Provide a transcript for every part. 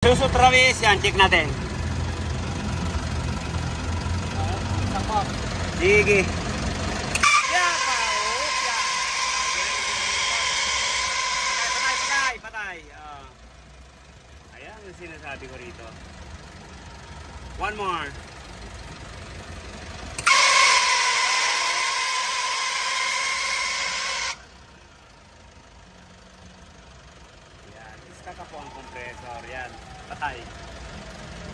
Susut Travis, yan, check natin. Sige. Patay. Ayan yung sinasabi ko rito. One more. Yan, iskaka po ang compressor. Yan, patay.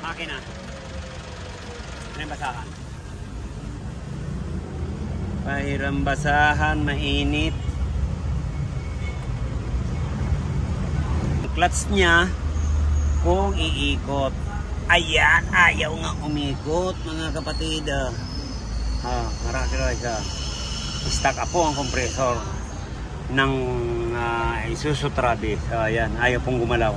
Makina. Ano yung basahan? Pahiram basahan, mainit. Clutch niya kung iikot. Ayan, ayaw nga umikot mga kapatid. Marami siya. Stuck up po ang compressor ng Isuzu Travis. Ayan, ayaw pong gumalaw.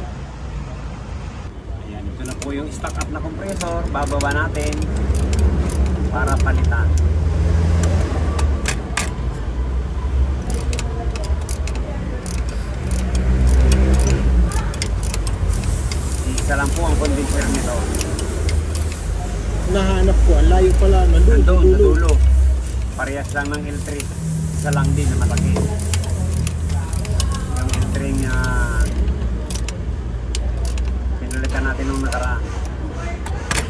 Ayan, ito na po yung stuck up na compressor. Bababa natin para palitan. Isa lang po ang condenser nito. Nahanap ko, ang layo pala, nandun, sa dulo. Parehas lang ng L3. Isa lang din na malaki. Yung L3 niya, pinulitan natin nung nakaraan.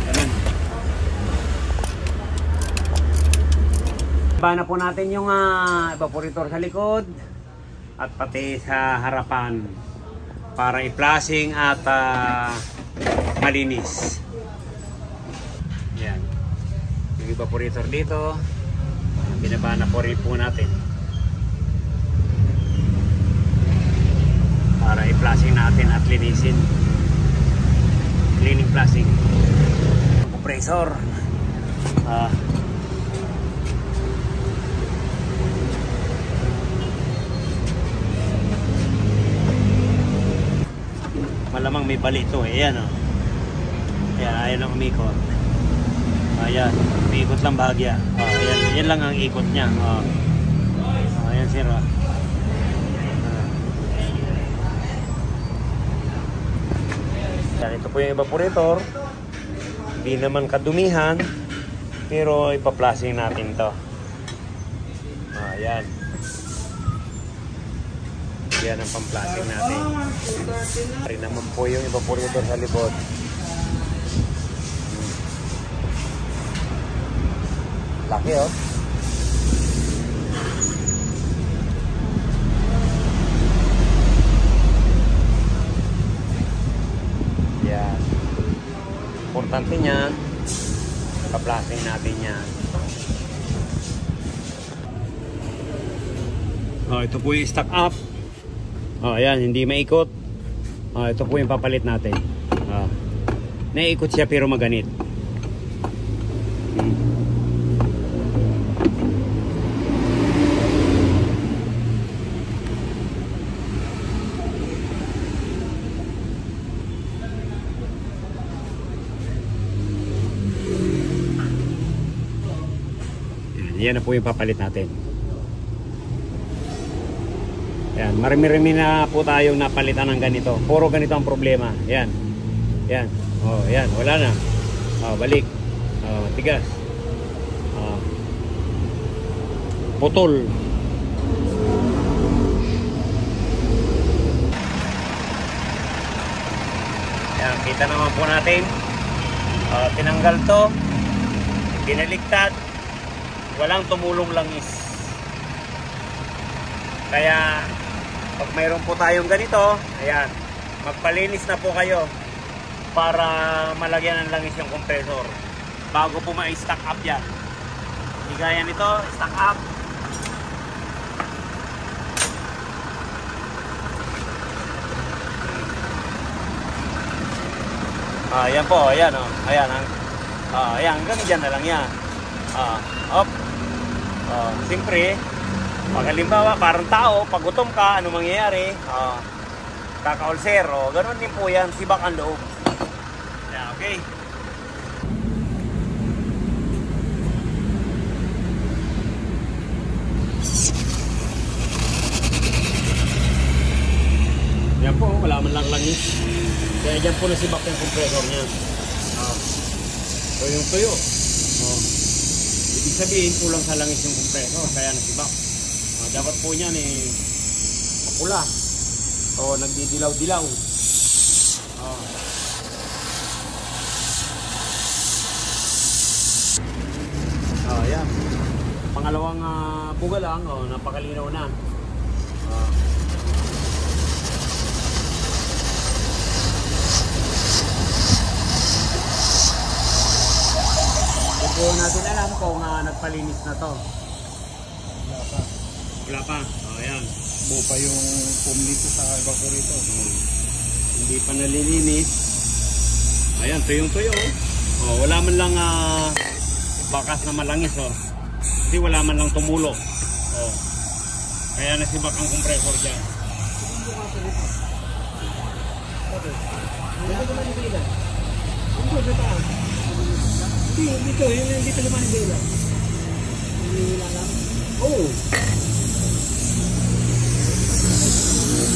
Ganun. Iba na po natin yung evaporator sa likod at pati sa harapan para i-flashing at malinis. Yan. Yung evaporator dito, binaba na po rin po natin para i-flashing natin at linisin. Cleaning flashing. Compressor. Malamang may bali ito eh. Ayan o. Ayan, ayaw na umikot. Ayan, umikot lang bahagya. Ayan, yan lang ang ikot niya. Ayan sir. Ayan, ito po yung evaporator. Hindi naman kadumihan. Pero ipa-flashing natin to. Ayan. Yan ang pang-flashing natin. Rin naman po yung evaporator sa likod. Laki oh. Yan. Importante niyan, pa-flashing natin yan. Ito po yung stock up. Ayan, hindi maikot. Ito po yung papalit natin. Naikot siya pero maganit. Yan na po yung papalit natin. Yan, marami-rami na po tayong napalitan ng ganito. Puro ganito ang problema. Yan. Yan. Yan, wala na. Balik. Tigas. Putol. Yan, kita naman po natin. Tinanggal to. Binaligtad. Walang tumulong langis. Kaya pag mayroon po tayong ganito, ayan, magpalinis na po kayo para malagyan ng langis yung compressor bago po ma-stack up yan. Higaya nito, stack up. Ayan po, ayan o. Ayan, ayan, hanggang dyan na lang yan. Up. Siyempre, pag halimbawa, parang tao, pag gutom ka, ano mangyayari? Kaka-ulcer, ganoon din po yan, sibak ang loob. Yeah, okay. Yan po, wala man lang langis. Kaya dyan po nasibak yung compressor niya. So yung tuyo. Ibig sabihin, kulang sa langis yung compressor, kaya nasibak. Dapat po niyan mapula. O nagdidilaw-dilaw. Ayan. Pangalawang buga lang, napakalinaw na. Hindi po natin alam kung nagpalinis na to. Wala pa. Ayan. Buo pa yung foam nito sa evaporator. Hindi pa nalilinis. Ayan, tuyong-tuyo. Wala man lang bakas na malangis. Kasi wala man lang tumulo. Kaya nasibak ang compressor dyan. Dito, yun dito naman yung dila. Oo.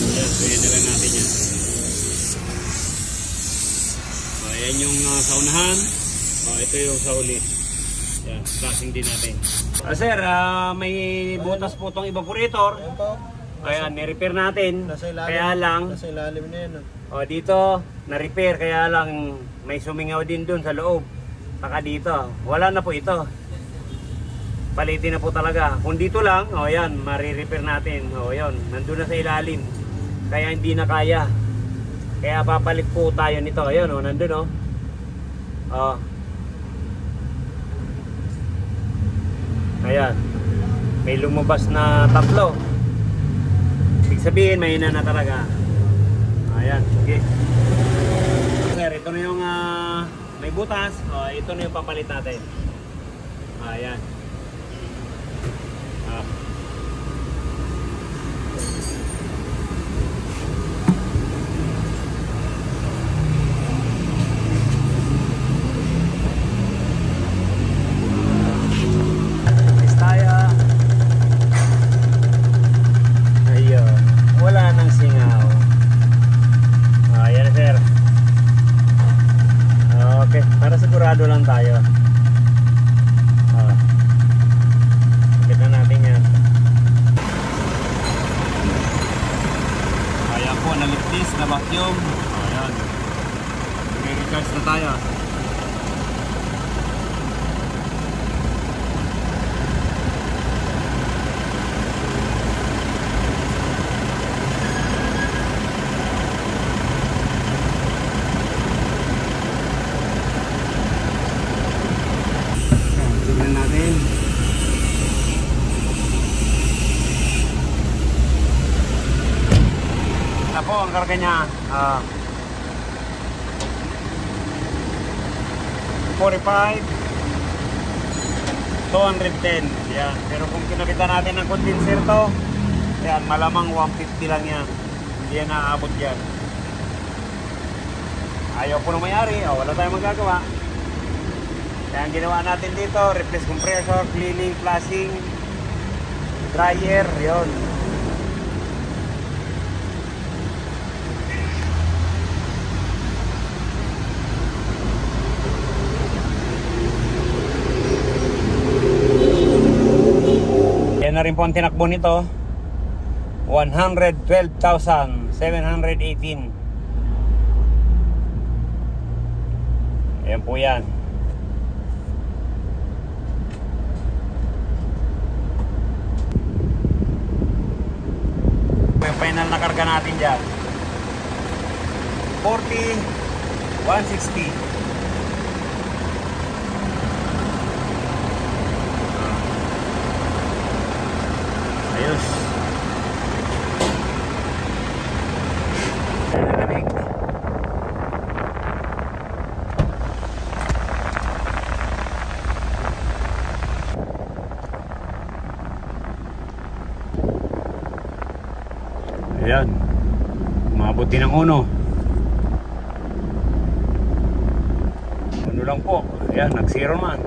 Ayan, pwede na lang natin yan. Ayan yung saunahan. Ito yung sa uli. Ayan, flashing din natin. Sir, may butas po itong evaporator. Ayan, ni-repair natin. Kaya lang, nasa ilalim na yan. dito, na-repair. Kaya lang, may sumingaw din dun sa loob. Saka dito, wala na po ito. Palitin na po talaga. Kung dito lang, ayan, mari-repair natin. Ayan, nandun na sa ilalim. Kaya hindi na kaya. Kaya papalit po tayo nito. Ayan, nandun, Ayan. May lumabas na tatlo. Ibig sabihin, mahina na talaga. Ayan, sige. Sir, ito na yung may butas. Ito na yung papalit natin. Ayan. Wala nang singaw. Ayan, sir. Okay, para sigurado lang tayo. Kita natin yan. Ayan po, naliptis na vacuum. Ayan. Mag-recharge na tayo. Ang karga niya 45 210 yan. Pero kung kinabitan natin ng condenser to, yan, malamang 150 lang yan. Hindi yan naaabot yan. Ayaw po ng may-ari, wala tayong magagawa. Kaya ang ginawa natin dito, replace compressor, cleaning, flashing, dryer, yon. Yan na rin po ang tinakbo nito. 112,718. Ayan po yan. Yung final na karga natin dyan 40,160. Ayos. Ayan. Mabuti ng uno. Ano lang po. Ayan, nag-zero man.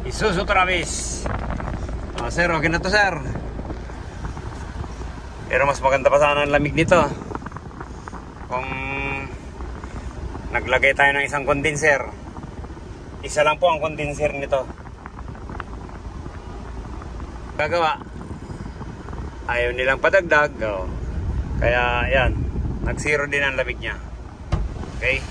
Isuzu otra vez. Sir, okay na to, sir. Pero mas maganda pa sana ang lamig nito kung naglagay tayo ng isang condenser. Isa lang po ang condenser nito. Gagawa, ayaw nilang padagdag. Kaya yan, nag-zero din ang lamig niya. Okay?